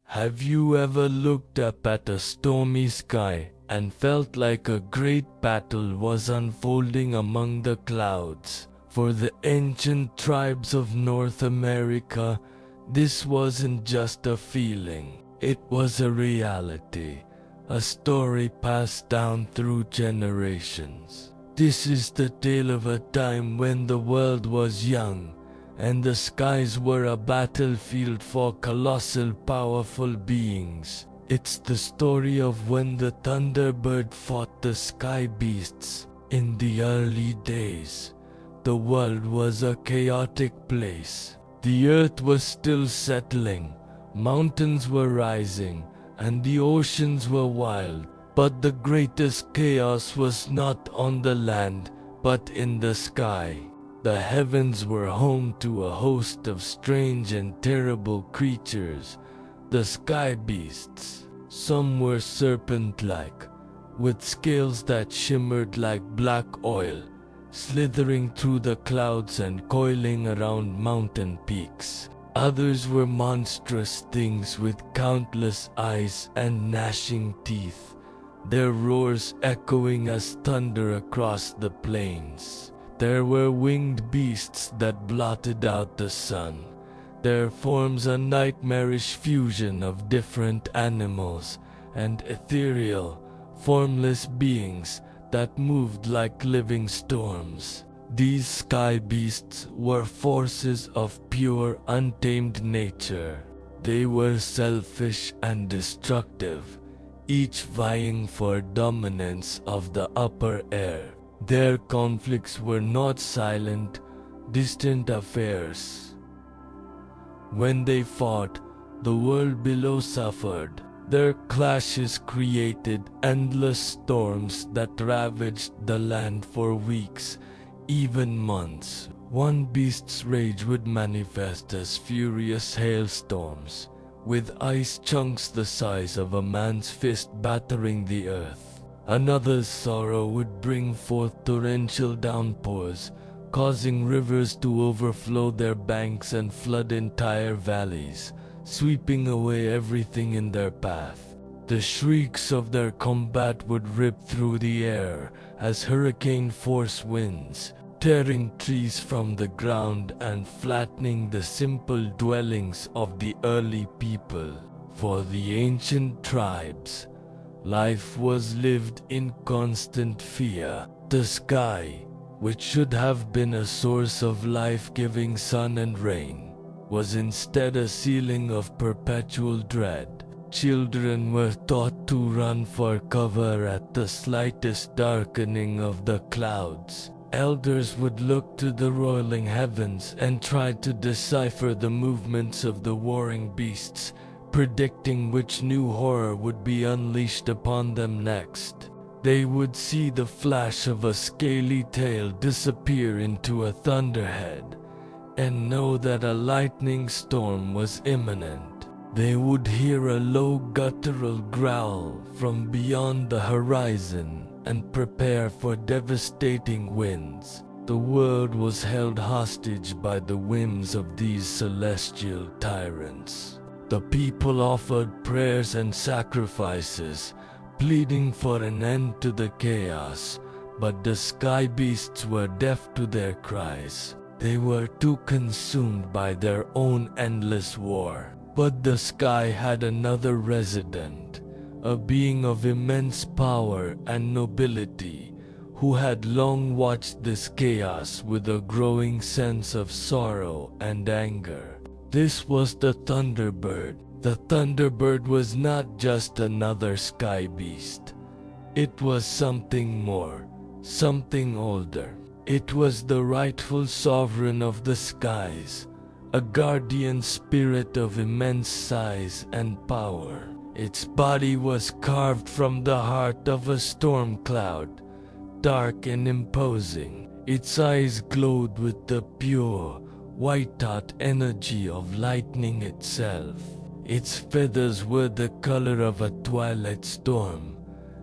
Have you ever looked up at a stormy sky and felt like a great battle was unfolding among the clouds? For the ancient tribes of North America, this wasn't just a feeling, it was a reality, a story passed down through generations. This is the tale of a time when the world was young, and the skies were a battlefield for colossal powerful beings. It's the story of when the Thunderbird fought the sky beasts. In the early days, the world was a chaotic place. The earth was still settling, mountains were rising, and the oceans were wild. But the greatest chaos was not on the land, but in the sky. The heavens were home to a host of strange and terrible creatures, the sky beasts. Some were serpent-like, with scales that shimmered like black oil, slithering through the clouds and coiling around mountain peaks. Others were monstrous things with countless eyes and gnashing teeth, their roars echoing as thunder across the plains. There were winged beasts that blotted out the sun, their forms a nightmarish fusion of different animals, and ethereal, formless beings that moved like living storms. These sky beasts were forces of pure, untamed nature. They were selfish and destructive, each vying for dominance of the upper air. Their conflicts were not silent, distant affairs. When they fought, the world below suffered. Their clashes created endless storms that ravaged the land for weeks, even months. One beast's rage would manifest as furious hailstorms, with ice chunks the size of a man's fist battering the earth. Another's sorrow would bring forth torrential downpours, causing rivers to overflow their banks and flood entire valleys, sweeping away everything in their path. The shrieks of their combat would rip through the air as hurricane-force winds, tearing trees from the ground and flattening the simple dwellings of the early people. For the ancient tribes, life was lived in constant fear. The sky, which should have been a source of life-giving sun and rain, was instead a ceiling of perpetual dread. Children were taught to run for cover at the slightest darkening of the clouds. Elders would look to the roiling heavens and try to decipher the movements of the warring beasts, predicting which new horror would be unleashed upon them next. They would see the flash of a scaly tail disappear into a thunderhead, and know that a lightning storm was imminent. They would hear a low guttural growl from beyond the horizon and prepare for devastating winds. The world was held hostage by the whims of these celestial tyrants. The people offered prayers and sacrifices, pleading for an end to the chaos, but the sky beasts were deaf to their cries. They were too consumed by their own endless war. But the sky had another resident, a being of immense power and nobility, who had long watched this chaos with a growing sense of sorrow and anger. This was the Thunderbird. The Thunderbird was not just another sky beast. It was something more, something older. It was the rightful sovereign of the skies, a guardian spirit of immense size and power. Its body was carved from the heart of a storm cloud, dark and imposing. Its eyes glowed with the pure, white-hot energy of lightning itself. Its feathers were the color of a twilight storm,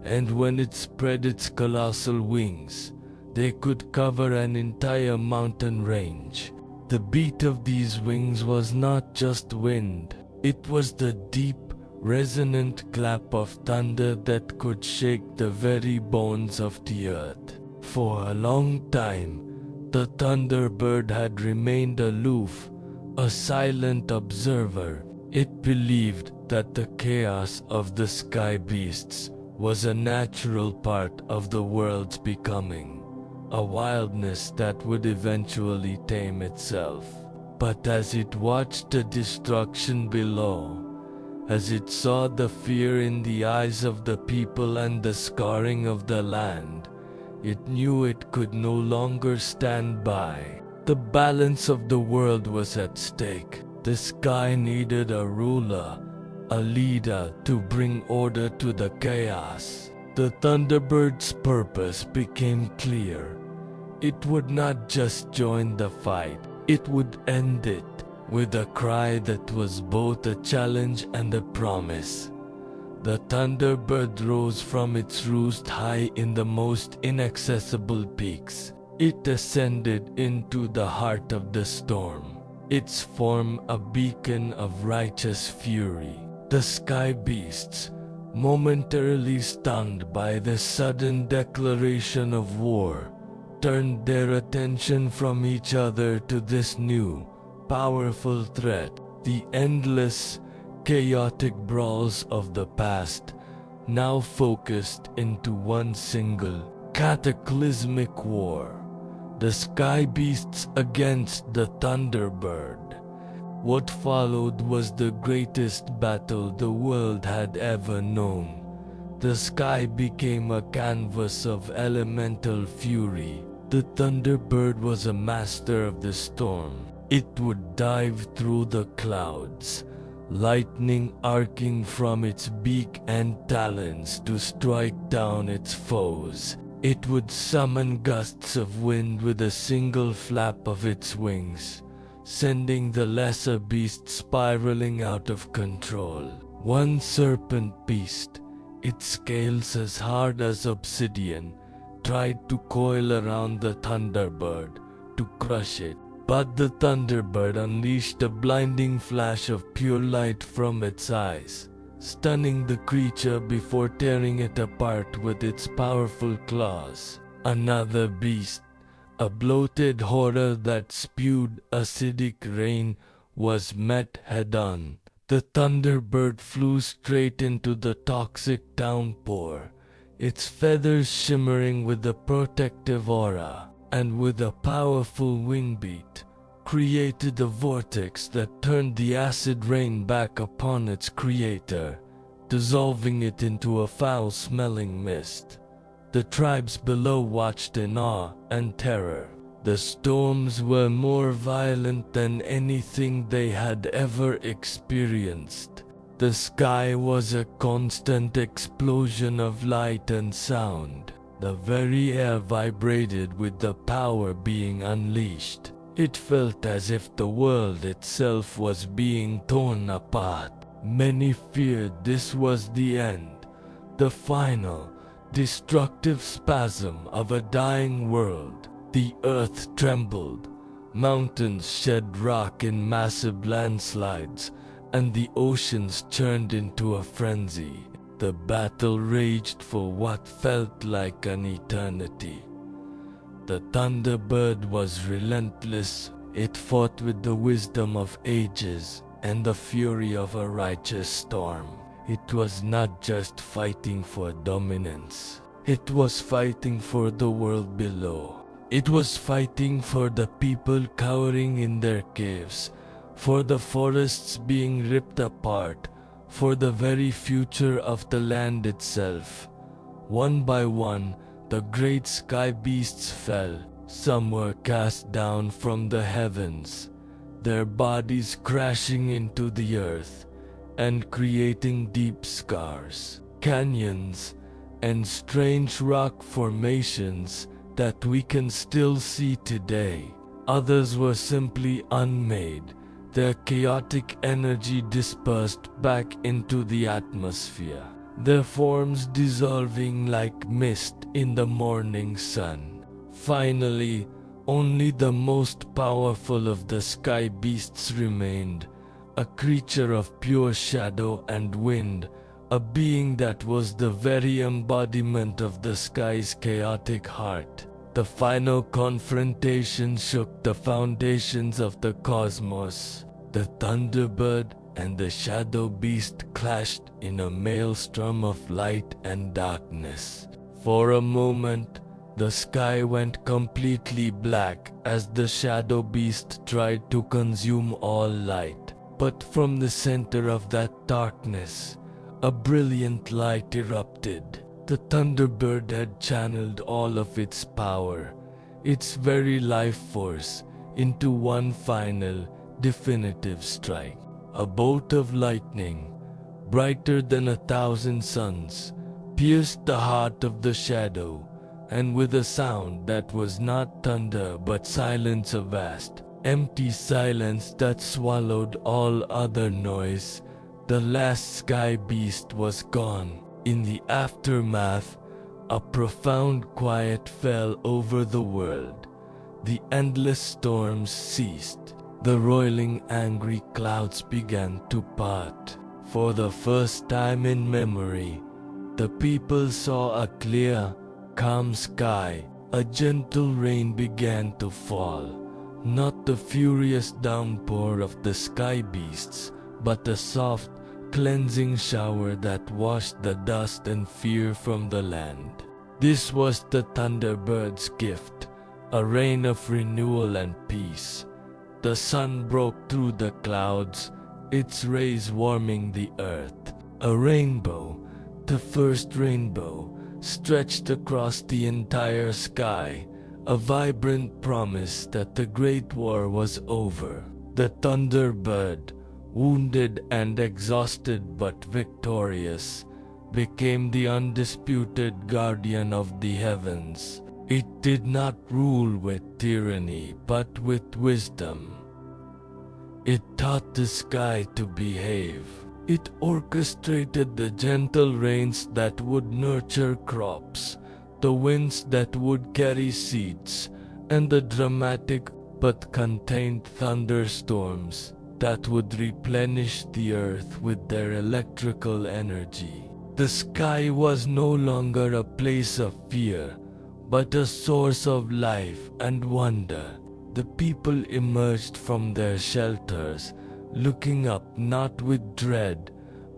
and when it spread its colossal wings, they could cover an entire mountain range. The beat of these wings was not just wind, it was the deep, resonant clap of thunder that could shake the very bones of the earth. For a long time, the Thunderbird had remained aloof, a silent observer. It believed that the chaos of the sky beasts was a natural part of the world's becoming, a wildness that would eventually tame itself. But as it watched the destruction below, as it saw the fear in the eyes of the people and the scarring of the land, it knew it could no longer stand by. The balance of the world was at stake. The sky needed a ruler, a leader to bring order to the chaos. The Thunderbird's purpose became clear. It would not just join the fight, it would end it, with a cry that was both a challenge and a promise. The Thunderbird rose from its roost high in the most inaccessible peaks. It ascended into the heart of the storm, its form a beacon of righteous fury. The sky beasts, momentarily stunned by the sudden declaration of war, turned their attention from each other to this new, powerful threat. The endless, chaotic brawls of the past now focused into one single, cataclysmic war. The sky beasts against the Thunderbird. What followed was the greatest battle the world had ever known. The sky became a canvas of elemental fury. The Thunderbird was a master of the storm. It would dive through the clouds, lightning arcing from its beak and talons to strike down its foes. It would summon gusts of wind with a single flap of its wings, sending the lesser beasts spiraling out of control. One serpent beast, its scales as hard as obsidian, tried to coil around the Thunderbird to crush it. But the Thunderbird unleashed a blinding flash of pure light from its eyes, stunning the creature before tearing it apart with its powerful claws. Another beast, a bloated horror that spewed acidic rain, was met head-on. The Thunderbird flew straight into the toxic downpour, its feathers shimmering with a protective aura, and with a powerful wing beat, created a vortex that turned the acid rain back upon its creator, dissolving it into a foul-smelling mist. The tribes below watched in awe and terror. The storms were more violent than anything they had ever experienced. The sky was a constant explosion of light and sound. The very air vibrated with the power being unleashed. It felt as if the world itself was being torn apart. Many feared this was the end, the final, destructive spasm of a dying world. The earth trembled, mountains shed rock in massive landslides, and the oceans churned into a frenzy. The battle raged for what felt like an eternity. The Thunderbird was relentless. It fought with the wisdom of ages and the fury of a righteous storm. It was not just fighting for dominance. It was fighting for the world below. It was fighting for the people cowering in their caves, for the forests being ripped apart, for the very future of the land itself. One by one, the great sky beasts fell. Some were cast down from the heavens, their bodies crashing into the earth and creating deep scars, canyons, and strange rock formations that we can still see today. Others were simply unmade, their chaotic energy dispersed back into the atmosphere, their forms dissolving like mist in the morning sun. Finally, only the most powerful of the sky beasts remained, a creature of pure shadow and wind, a being that was the very embodiment of the sky's chaotic heart. The final confrontation shook the foundations of the cosmos. The Thunderbird and the Shadow Beast clashed in a maelstrom of light and darkness. For a moment, the sky went completely black as the Shadow Beast tried to consume all light. But from the center of that darkness, a brilliant light erupted. The Thunderbird had channeled all of its power, its very life force, into one final, definitive strike. A bolt of lightning, brighter than 1,000 suns, pierced the heart of the shadow, and with a sound that was not thunder but silence, a vast, empty silence that swallowed all other noise, the last sky beast was gone. In the aftermath, a profound quiet fell over the world. The endless storms ceased. The roiling angry clouds began to part. For the first time in memory, the people saw a clear, calm sky. A gentle rain began to fall. Not the furious downpour of the sky beasts, but a soft, cleansing shower that washed the dust and fear from the land. This was the Thunderbird's gift, a rain of renewal and peace. The sun broke through the clouds, its rays warming the earth. A rainbow, the first rainbow, stretched across the entire sky, a vibrant promise that the Great War was over. The Thunderbird, wounded and exhausted but victorious, became the undisputed guardian of the heavens. It did not rule with tyranny but with wisdom. It taught the sky to behave. It orchestrated the gentle rains that would nurture crops, the winds that would carry seeds, and the dramatic but contained thunderstorms that would replenish the earth with their electrical energy. The sky was no longer a place of fear, but a source of life and wonder. The people emerged from their shelters, looking up not with dread,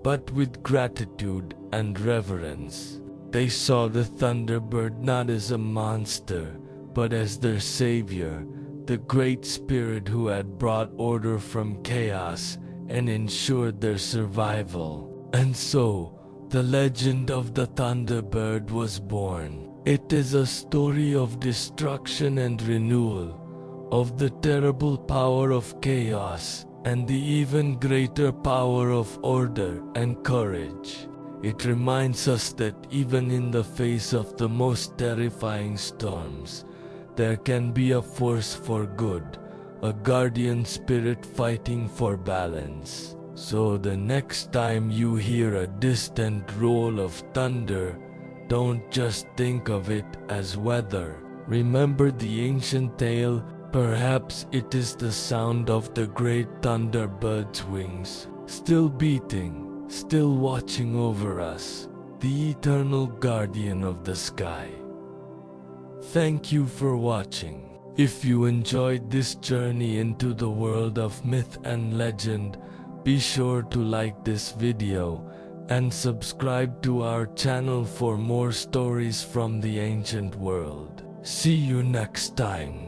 but with gratitude and reverence. They saw the Thunderbird not as a monster, but as their savior, the great spirit who had brought order from chaos and ensured their survival. And so, the legend of the Thunderbird was born. It is a story of destruction and renewal, of the terrible power of chaos and the even greater power of order and courage. It reminds us that even in the face of the most terrifying storms, there can be a force for good, a guardian spirit fighting for balance. So the next time you hear a distant roll of thunder, don't just think of it as weather. Remember the ancient tale. Perhaps it is the sound of the great Thunderbird's wings, still beating, still watching over us, the eternal guardian of the sky. Thank you for watching. If you enjoyed this journey into the world of myth and legend, be sure to like this video and subscribe to our channel for more stories from the ancient world. See you next time.